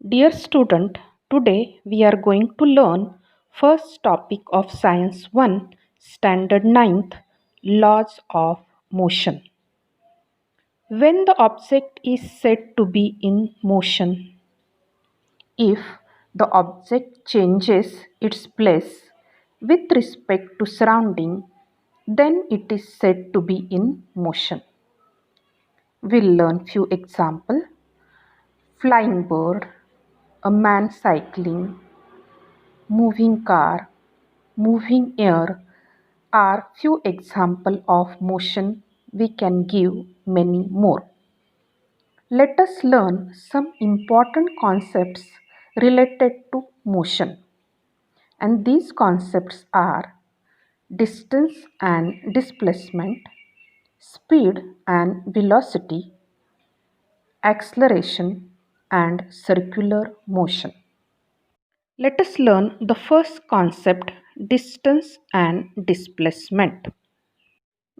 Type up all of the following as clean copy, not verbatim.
Dear student, today we are going to learn first topic of Science 1, Standard 9th, Laws of Motion. When the object is said to be in motion, if the object changes its place with respect to surrounding, then it is said to be in motion. We'll learn few examples. Flying bird, a man cycling, moving car, moving air are few examples of motion. We can give many more. Let us learn some important concepts related to motion. And these concepts are distance and displacement, speed and velocity, acceleration, and circular motion. Let us learn the first concept, distance and displacement.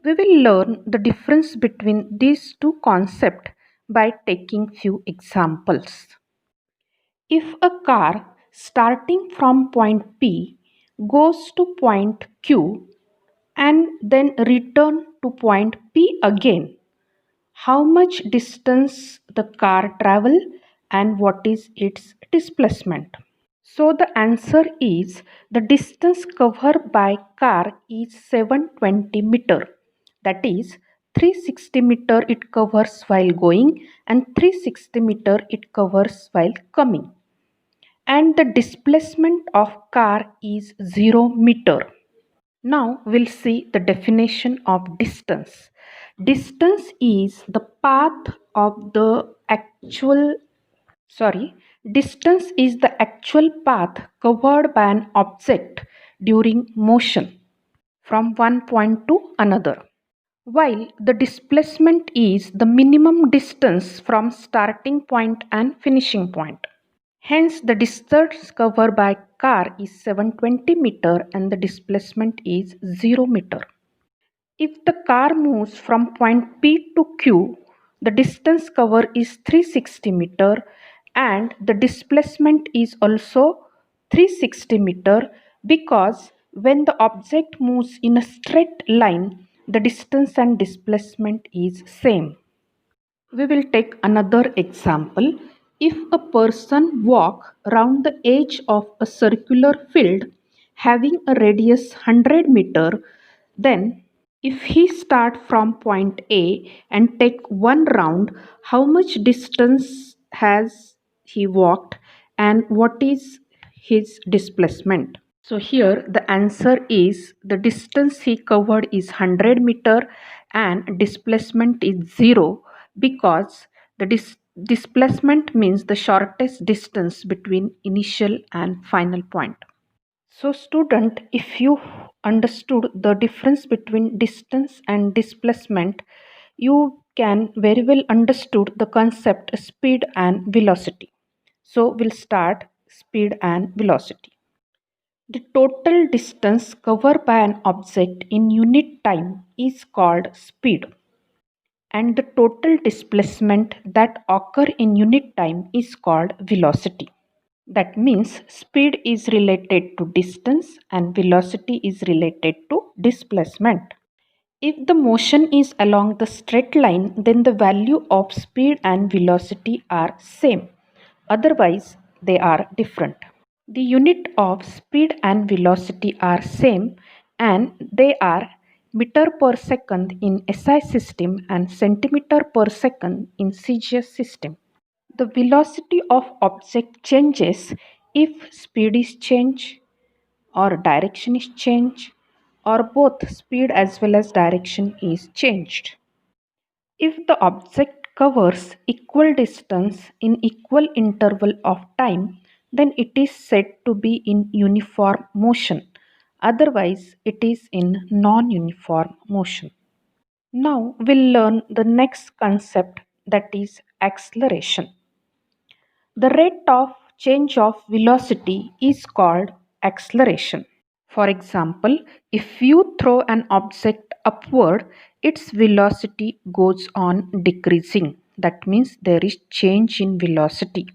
We will learn the difference between these two concepts by taking few examples. If a car starting from point P goes to point Q and then return to point P again, how much distance the car travel and what is its displacement? So the answer is the distance covered by car is 720 meter. That is 360 meter it covers while going and 360 meter it covers while coming. And the displacement of car is 0 meter. Now we'll see the definition of distance. Distance is the path of the actual Sorry, distance is the actual path covered by an object during motion from one point to another, while the displacement is the minimum distance from starting point and finishing point. Hence, the distance covered by car is 720 meter and the displacement is 0 meter. If the car moves from point P to Q, the distance covered is 360 meter and the displacement is also 360 meter because when the object moves in a straight line, the distance and displacement is same. We will take another example. If a person walk around the edge of a circular field having a radius 100 meter, then if he start from point A and take one round, how much distance has he walked and what is his displacement? So here the answer is the distance he covered is 100 meter and displacement is 0 because the displacement means the shortest distance between initial and final point. So student, if you understood the difference between distance and displacement, you can very well understood the concept speed and velocity. So we'll start speed and velocity. The total distance covered by an object in unit time is called speed, and the total displacement that occur in unit time is called velocity. That means speed is related to distance and velocity is related to displacement. If the motion is along the straight line, then the value of speed and velocity are same. Otherwise, they are different. The unit of speed and velocity are same and they are meter per second in SI system and centimeter per second in CGS system. The velocity of object changes if speed is changed or direction is changed or both speed as well as direction is changed. If the object covers equal distance in equal interval of time, then it is said to be in uniform motion. Otherwise, it is in non-uniform motion. Now we'll learn the next concept, that is acceleration. The rate of change of velocity is called acceleration. For example, if you throw an object upward, its velocity goes on decreasing. That means there is change in velocity.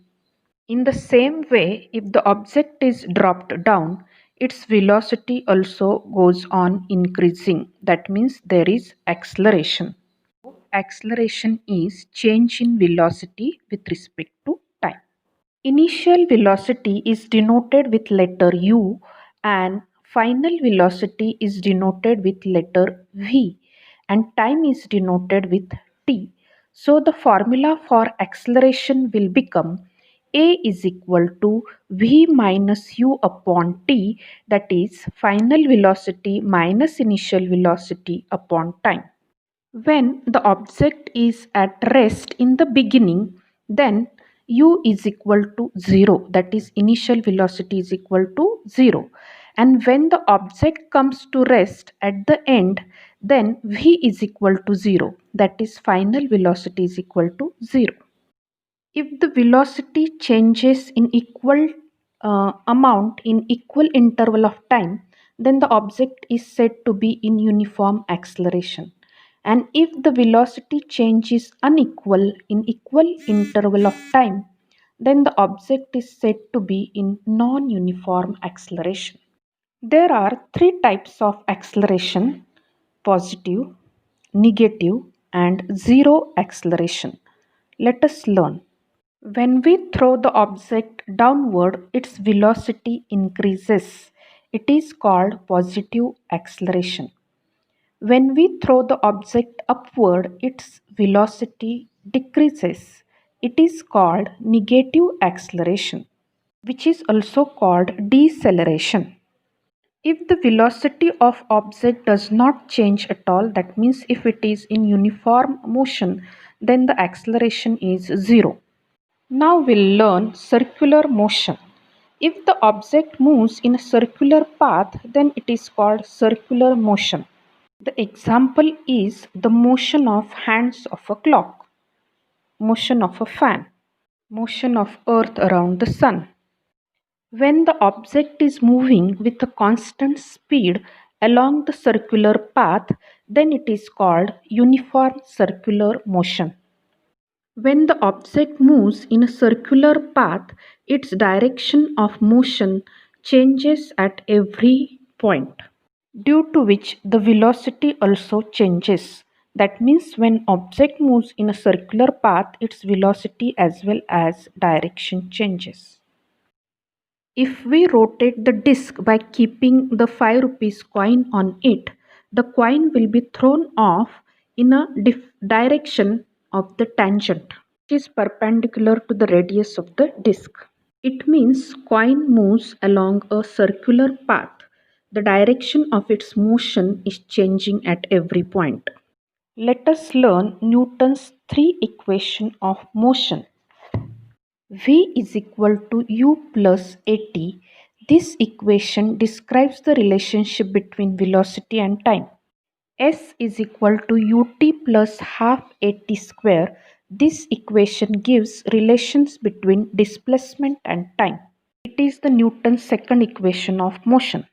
In the same way, if the object is dropped down, its velocity also goes on increasing. That means there is acceleration. Acceleration is change in velocity with respect to time. Initial velocity is denoted with letter U and final velocity is denoted with letter V and time is denoted with T. So the formula for acceleration will become A is equal to V minus U upon T, that is final velocity minus initial velocity upon time. When the object is at rest in the beginning, then u is equal to 0, that is initial velocity is equal to 0. And when the object comes to rest at the end, then v is equal to 0, that is final velocity is equal to 0. If the velocity changes in equal amount in equal interval of time, then the object is said to be in uniform acceleration. And if the velocity change is unequal in equal interval of time, then the object is said to be in non-uniform acceleration. There are three types of acceleration: positive, negative, and zero acceleration. Let us learn. When we throw the object downward, its velocity increases. It is called positive acceleration. When we throw the object upward, its velocity decreases. It is called negative acceleration, which is also called deceleration. If the velocity of object does not change at all, that means if it is in uniform motion, then the acceleration is 0. Now we'll learn circular motion. If the object moves in a circular path, then it is called circular motion. The example is the motion of hands of a clock, motion of a fan, motion of earth around the sun. When the object is moving with a constant speed along the circular path, then it is called uniform circular motion. When the object moves in a circular path, its direction of motion changes at every point, due to which the velocity also changes. That means when object moves in a circular path, its velocity as well as direction changes. If we rotate the disc by keeping the 5 rupees coin on it, the coin will be thrown off in a direction of the tangent, which is perpendicular to the radius of the disc. It means coin moves along a circular path. The direction of its motion is changing at every point. Let us learn Newton's three equation of motion. V is equal to u plus at. This equation describes the relationship between velocity and time. S is equal to ut plus half at square. This equation gives relations between displacement and time. It is the Newton's second equation of motion.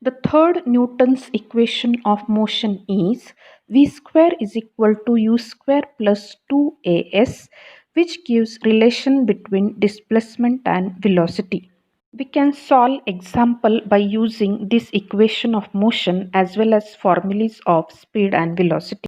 The third Newton's equation of motion is v square is equal to u square plus 2as, which gives relation between displacement and velocity. We can solve example by using this equation of motion as well as formulas of speed and velocity.